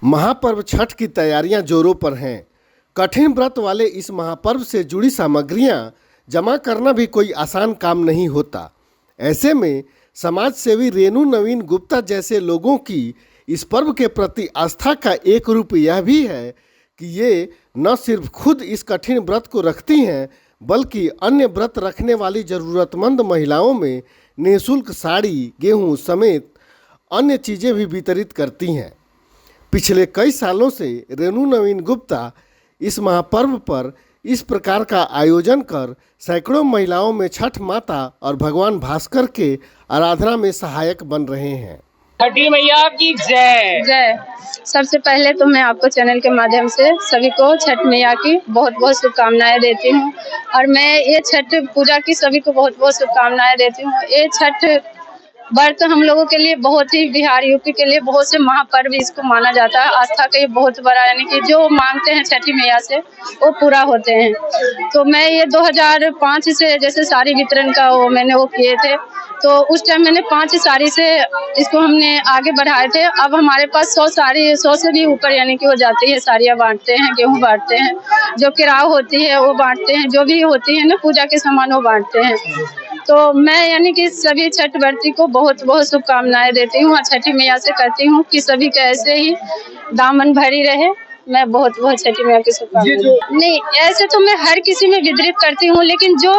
महापर्व छठ की तैयारियां जोरों पर हैं। कठिन व्रत वाले इस महापर्व से जुड़ी सामग्रियां जमा करना भी कोई आसान काम नहीं होता। ऐसे में समाज सेवी रेणु नवीन गुप्ता जैसे लोगों की इस पर्व के प्रति आस्था का एक रूप यह भी है कि ये न सिर्फ खुद इस कठिन व्रत को रखती हैं, बल्कि अन्य व्रत रखने वाली ज़रूरतमंद महिलाओं में निःशुल्क साड़ी, गेहूं समेत अन्य चीज़ें भी वितरित करती हैं। पिछले कई सालों से रेणु नवीन गुप्ता इस महापर्व पर इस प्रकार का आयोजन कर सैकड़ों महिलाओं में छठ माता और भगवान भास्कर के आराधना में सहायक बन रहे हैं। छठी मैया की जय जय। सबसे पहले तो मैं आपको चैनल के माध्यम से सभी को छठ मैया की बहुत बहुत शुभकामनाएं देती हूँ और मैं ये छठ पूजा की सभी को बहुत बहुत शुभकामनाएं देती हूँ। ये छठ व्रत हम लोगों के लिए बहुत ही, बिहार यूपी के लिए बहुत से महापर्व इसको माना जाता है। आस्था का ये बहुत बड़ा, यानी कि जो मांगते हैं छठी मैया से वो पूरा होते हैं। तो मैं ये 2005 से जैसे साड़ी वितरण का मैंने किए थे, तो उस टाइम मैंने 5 साड़ी से इसको हमने आगे बढ़ाए थे। अब हमारे पास 100 साड़ी, 100 से भी ऊपर यानी कि हो जाती है। साड़ियाँ बांटते हैं, गेहूँ बांटते हैं, जो किराव होती है वो बांटते हैं, जो भी होती है ना पूजा के सामान वो बांटते हैं। तो मैं यानी कि सभी छठ व्रती को बहुत बहुत शुभकामनाएं देती हूँ और छठी मैया से करती हूँ कि सभी का ऐसे ही दामन भरी रहे। मैं बहुत बहुत छठी मैया की शुभकामनाएं। नहीं, ऐसे तो मैं हर किसी में वितरित करती हूँ, लेकिन जो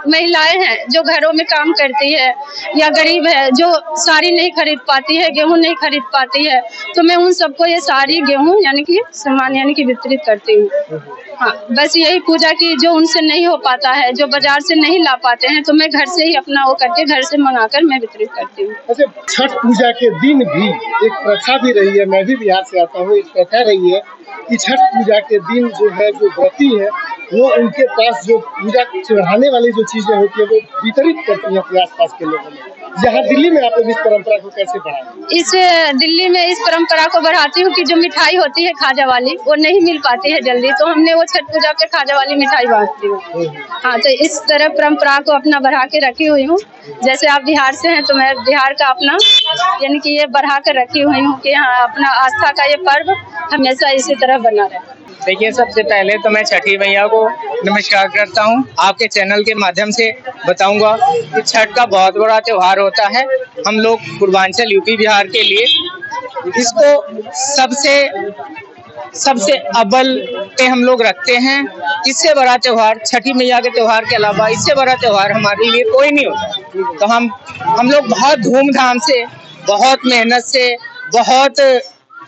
महिलाएं हैं जो घरों में काम करती है या गरीब है जो साड़ी नहीं खरीद पाती है, गेहूँ नहीं खरीद पाती है, तो मैं उन सबको ये साड़ी, गेहूँ यानी कि सामान यानी कि वितरित करती हूँ। हाँ, बस यही पूजा की जो उनसे नहीं हो पाता है, जो बाजार से नहीं ला पाते हैं, तो मैं घर से ही अपना वो करके घर से मंगाकर मैं वितरित करती हूँ। अच्छा, छठ पूजा के दिन भी एक प्रथा भी रही है, मैं भी बिहार से आता हूँ, एक प्रथा रही है कि छठ पूजा के दिन जो है जो व्रती है वो उनके पास जो पूजा चढ़ाने वाली जो चीजें होती है वो वितरित करती है अपने आसपास के लोगों में। यहाँ दिल्ली में आप लोग इस परंपरा को कैसे बढ़ाएं? इस दिल्ली में इस परंपरा को बढ़ाती हूँ कि जो मिठाई होती है खाजा वाली वो नहीं मिल पाती है जल्दी, तो हमने वो छठ पूजा पे खाजा वाली मिठाई बांटती हूँ। हाँ, तो इस तरह परंपरा को अपना बढ़ा के रखी हुई हूँ। जैसे आप बिहार से हैं तो मैं बिहार का अपना यानी कि ये बढ़ा कर रखी हुई हूँ कि हाँ, अपना आस्था का ये पर्व हमेशा इसी तरह बना रहे। देखिए, सबसे पहले तो मैं छठी मैया को नमस्कार करता हूँ। आपके चैनल के माध्यम से बताऊंगा कि छठ का बहुत बड़ा त्योहार होता है। हम लोग पूर्वांचल यूपी बिहार के लिए इसको सबसे अव्वल पे हम लोग रखते हैं। इससे बड़ा त्योहार छठी मैया के त्योहार के अलावा इससे बड़ा त्योहार हमारे लिए कोई नहीं होता। तो हम लोग बहुत धूमधाम से, बहुत मेहनत से, बहुत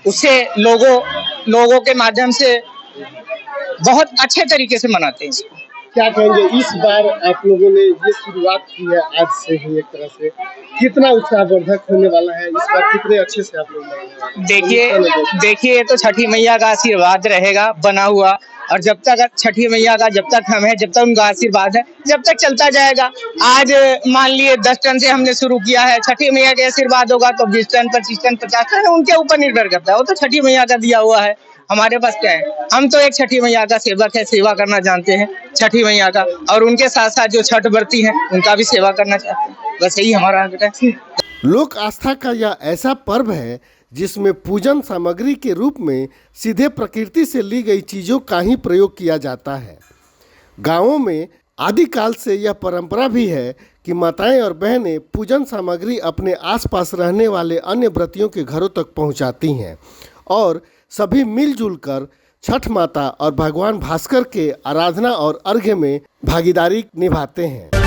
उसे लोगों के माध्यम से बहुत अच्छे तरीके से मनाते हैं। क्या कहेंगे, इस बार आप लोगों ने ये शुरुआत की है आज से ही, एक तरह से कितना उत्साहवर्धक होने वाला है इस बार, कितने अच्छे से आप लोग? देखिए तो छठी मैया का आशीर्वाद रहेगा बना हुआ, और जब तक छठी मैया का जब तक हम है, जब तक उनका आशीर्वाद है, जब तक चलता जाएगा। आज मान लिए 10 टन से हमने शुरू किया है, छठी मैया के आशीर्वाद होगा तो 20 टन, 25 टन, 50 टन उनके ऊपर निर्भर करता है। वो तो छठी मैया का दिया हुआ है। हमारे पास क्या है, हम तो एक छठी मैया का सेवक है, सेवा करना जानते हैं छठी मैया का, और उनके साथ साथ जो छठ व्रती हैं उनका भी सेवा करना चाहते हैं। बस यही हमारा है। लोक आस्था का यह ऐसा पर्व है जिसमें पूजन सामग्री के रूप में सीधे प्रकृति से ली गई चीज़ों का ही प्रयोग किया जाता है। गांवों में आदिकाल से यह परंपरा भी है कि माताएं और बहनें पूजन सामग्री अपने आसपास रहने वाले अन्य व्रतियों के घरों तक पहुंचाती हैं और सभी मिलजुल कर छठ माता और भगवान भास्कर के आराधना और अर्घ्य में भागीदारी निभाते हैं।